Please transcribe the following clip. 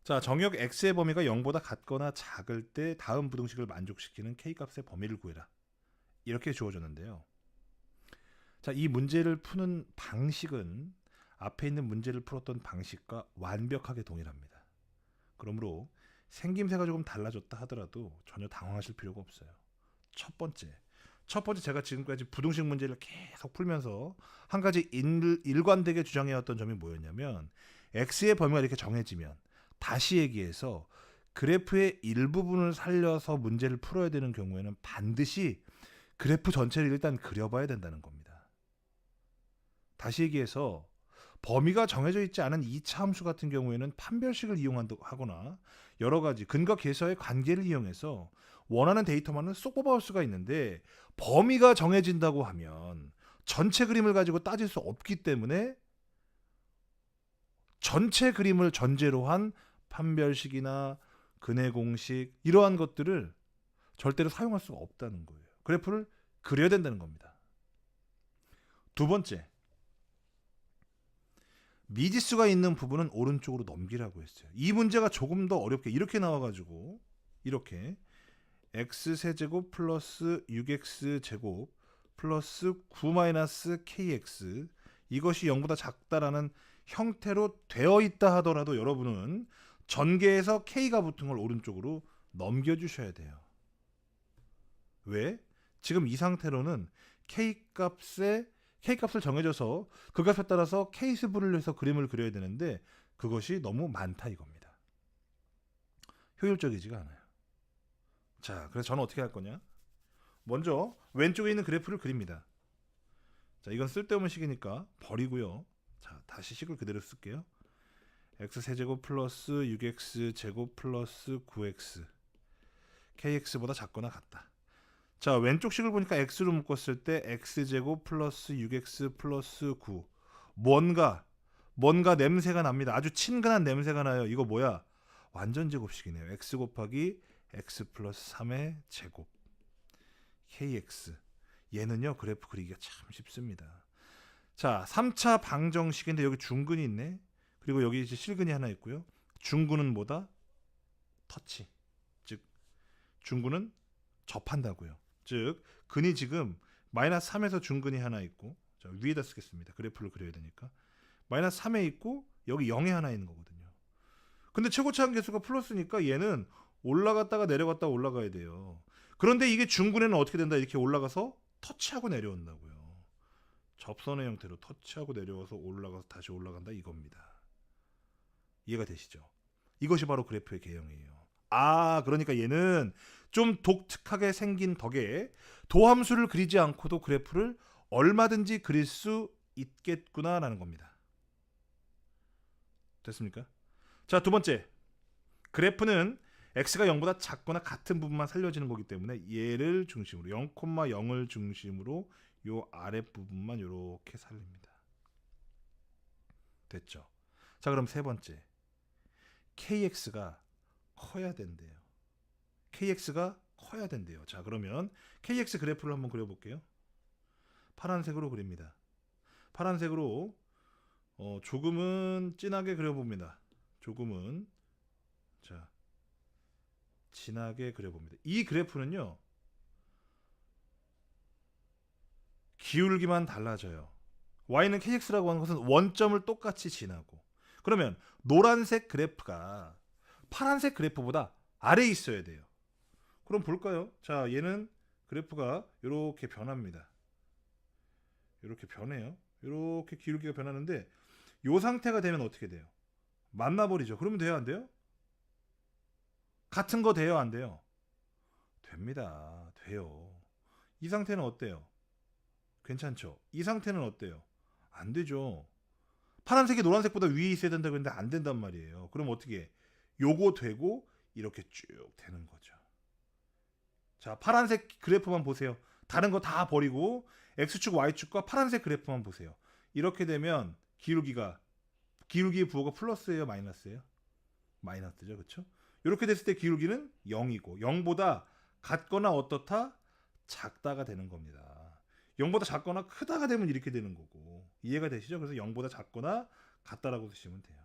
자, 정역 x의 범위가 0보다 같거나 작을 때 다음 부등식을 만족시키는 k값의 범위를 구해라. 이렇게 주어졌는데요. 자, 이 문제를 푸는 방식은 앞에 있는 문제를 풀었던 방식과 완벽하게 동일합니다. 그러므로 생김새가 조금 달라졌다 하더라도 전혀 당황하실 필요가 없어요. 첫 번째 제가 지금까지 부등식 문제를 계속 풀면서 한 가지 일관되게 주장해왔던 점이 뭐였냐면, x의 범위가 이렇게 정해지면 다시 얘기해서 그래프의 일부분을 살려서 문제를 풀어야 되는 경우에는 반드시 그래프 전체를 일단 그려봐야 된다는 겁니다. 다시 얘기해서 범위가 정해져 있지 않은 2차 함수 같은 경우에는 판별식을 이용하거나 여러 가지 근거 계서의 관계를 이용해서 원하는 데이터만을 쏙 뽑아올 수가 있는데, 범위가 정해진다고 하면 전체 그림을 가지고 따질 수 없기 때문에 전체 그림을 전제로 한 판별식이나 근해 공식 이러한 것들을 절대로 사용할 수가 없다는 거예요. 그래프를 그려야 된다는 겁니다. 두 번째, 미지수가 있는 부분은 오른쪽으로 넘기라고 했어요. 이 문제가 조금 더 어렵게 이렇게 나와가지고 이렇게 x세제곱 플러스 6x제곱 플러스 9-kx 이것이 0보다 작다라는 형태로 되어 있다 하더라도 여러분은 전개에서 k가 붙은 걸 오른쪽으로 넘겨주셔야 돼요. 왜? 지금 이 상태로는 k값을 정해줘서 그 값에 따라서 k수분을 해서 그림을 그려야 되는데 그것이 너무 많다 이겁니다. 효율적이지가 않아요. 자, 그래서 저는 어떻게 할 거냐? 먼저 왼쪽에 있는 그래프를 그립니다. 자, 이건 쓸데없는 식이니까 버리고요. 자, 다시 식을 그대로 쓸게요. x세제곱 플러스 6x제곱 플러스 9x kx보다 작거나 같다. 자, 왼쪽 식을 보니까 x로 묶었을 때 x제곱 플러스 6x 플러스 9 뭔가 냄새가 납니다. 아주 친근한 냄새가 나요. 이거 뭐야? 완전 제곱식이네요. x 곱하기 x 플러스 3의 제곱 kx. 얘는요 그래프 그리기가 참 쉽습니다. 자, 3차 방정식인데 여기 중근이 있네. 그리고 여기 이제 실근이 하나 있고요. 중근은 뭐다? 터치. 즉 중근은 접한다고요. 즉 근이 지금 마이너스 3에서 중근이 하나 있고, 자, 위에다 쓰겠습니다. 그래프를 그려야 되니까 마이너스 3에 있고 여기 0에 하나 있는 거거든요. 근데 최고차항 계수가 플러스니까 얘는 올라갔다가 내려갔다가 올라가야 돼요. 그런데 이게 중근에는 어떻게 된다? 이렇게 올라가서 터치하고 내려온다고요. 접선의 형태로 터치하고 내려와서 올라가서 다시 올라간다 이겁니다. 이해가 되시죠? 이것이 바로 그래프의 개형이에요. 아, 그러니까 얘는 좀 독특하게 생긴 덕에 도함수를 그리지 않고도 그래프를 얼마든지 그릴 수 있겠구나라는 겁니다. 됐습니까? 자, 두 번째, 그래프는 x가 0보다 작거나 같은 부분만 살려지는 거기 때문에 얘를 중심으로 0,0을 중심으로 요 아랫부분만 이렇게 살립니다. 됐죠? 자, 그럼 세 번째, kx가 커야 된대요. kx가 커야 된대요. 자, 그러면 kx 그래프를 한번 그려볼게요. 파란색으로 그립니다. 파란색으로 조금은 진하게 그려봅니다. 조금은 자 진하게 그려봅니다. 이 그래프는요 기울기만 달라져요. y는 kx라고 하는 것은 원점을 똑같이 지나고, 그러면 노란색 그래프가 파란색 그래프보다 아래에 있어야 돼요. 그럼 볼까요? 자, 얘는 그래프가 이렇게 변합니다. 이렇게 변해요. 이렇게 기울기가 변하는데 이 상태가 되면 어떻게 돼요? 만나버리죠. 그러면 돼요, 안 돼요? 같은 거 돼요, 안 돼요? 됩니다. 돼요. 이 상태는 어때요? 괜찮죠? 이 상태는 어때요? 안 되죠. 파란색이 노란색보다 위에 있어야 된다고 했는데 안 된단 말이에요. 그럼 어떻게 해? 요거 되고 이렇게 쭉 되는 거죠. 자, 파란색 그래프만 보세요. 다른 거 다 버리고 x축 y축과 파란색 그래프만 보세요. 이렇게 되면 기울기의 부호가 플러스예요, 마이너스예요? 마이너스죠, 그렇죠? 이렇게 됐을 때 기울기는 0이고 0보다 같거나 어떻다? 작다가 되는 겁니다. 0보다 작거나 크다가 되면 이렇게 되는 거고, 이해가 되시죠? 그래서 0보다 작거나 같다라고 쓰시면 돼요.